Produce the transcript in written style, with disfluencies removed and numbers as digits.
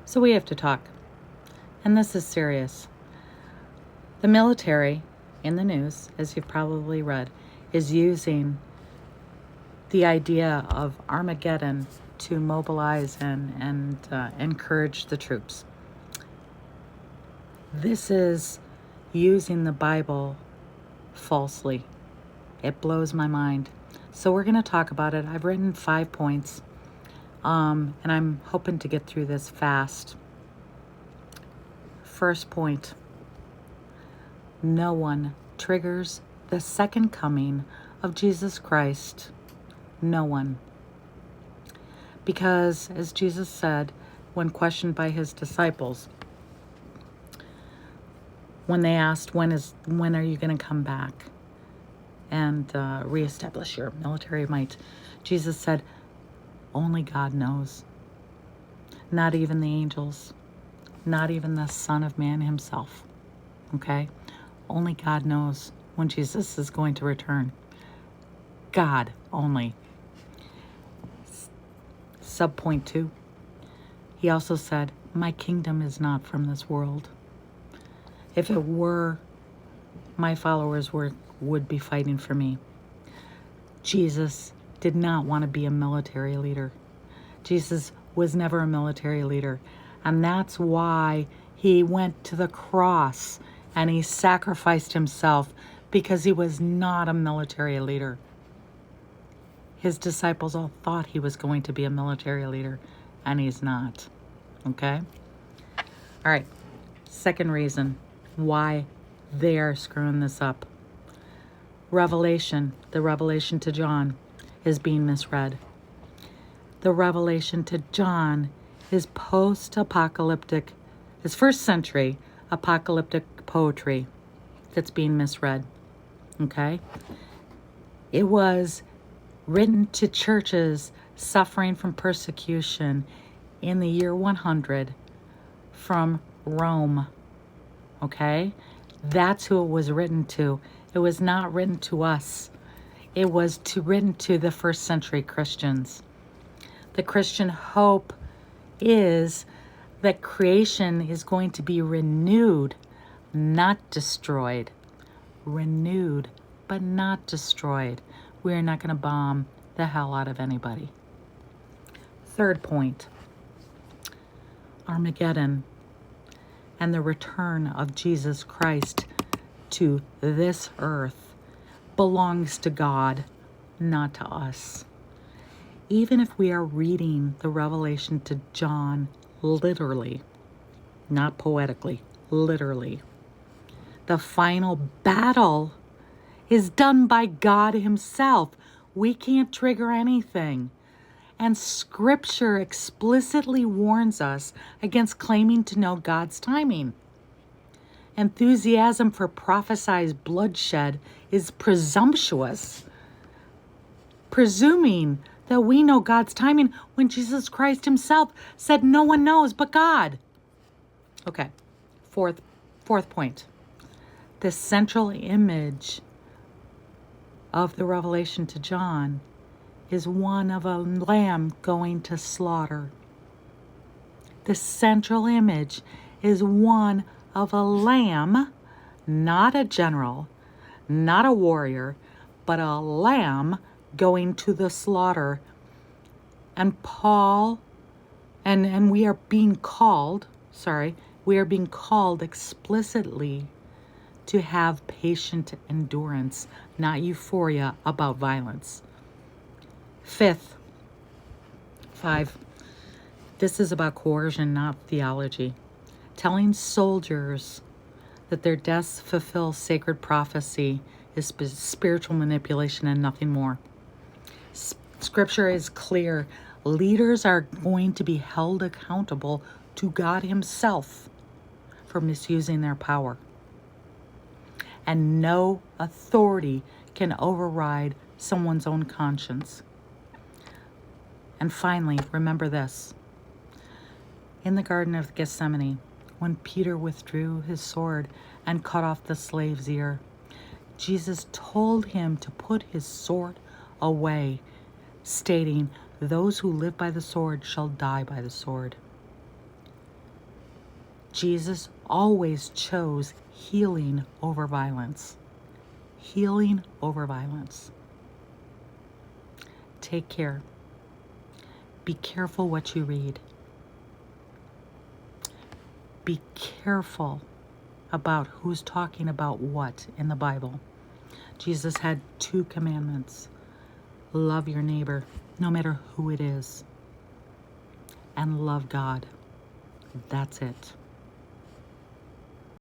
So we have to talk. And this is serious. The military, in the news, as you've probably read, is using the idea of Armageddon to mobilize and encourage the troops. This is using the Bible falsely. It blows my mind. So we're going to talk about it. I've written 5 points, and I'm hoping to get through this fast. First point: no one triggers the second coming of Jesus Christ. No one. Because, as Jesus said when questioned by his disciples, when they asked, when are you going to come back and reestablish your military might, Jesus said, only God knows. Not even the angels. Not even the Son of Man himself. Okay? Only God knows when Jesus is going to return. God only. Subpoint 2. He also said, my kingdom is not from this world. If it were, my followers would be fighting for me. Jesus did not want to be a military leader. Jesus was never a military leader. And that's why he went to the cross and he sacrificed himself, because he was not a military leader. His disciples all thought he was going to be a military leader, and he's not. Okay? All right. Second reason why they are screwing this up. Revelation, the revelation to John, is being misread. The revelation to John is post-apocalyptic, is first century apocalyptic poetry that's being misread. Okay? It was written to churches suffering from persecution in the year 100 from Rome. Okay? That's who it was written to. It was not written to us. It was written to the first century Christians. The Christian hope is that creation is going to be renewed, not destroyed. Renewed, but not destroyed. We are not going to bomb the hell out of anybody. Third point: Armageddon and the return of Jesus Christ to this earth belongs to God, not to us. Even if we are reading the revelation to John literally, not poetically, literally, the final battle is done by God himself. We can't trigger anything. And Scripture explicitly warns us against claiming to know God's timing. Enthusiasm for prophesied bloodshed is presumptuous, presuming that we know God's timing when Jesus Christ himself said no one knows but God. Okay, fourth point. The central image of the revelation to John is one of a lamb going to slaughter. The central image is one of a lamb, not a general, not a warrior, but a lamb going to the slaughter. And Paul, and we are being called explicitly to have patient endurance, not euphoria about violence. Five, this is about coercion, not theology. Telling soldiers that their deaths fulfill sacred prophecy is spiritual manipulation and nothing more. Scripture is clear. Leaders are going to be held accountable to God himself for misusing their power. And no authority can override someone's own conscience. And finally, remember this. In the Garden of Gethsemane, when Peter withdrew his sword and cut off the slave's ear, Jesus told him to put his sword away, stating, "Those who live by the sword shall die by the sword." Jesus always chose healing over violence. Healing over violence. Take care. Be careful what you read. Be careful about who's talking about what in the Bible. Jesus had 2 commandments. Love your neighbor, no matter who it is, and love God. That's it.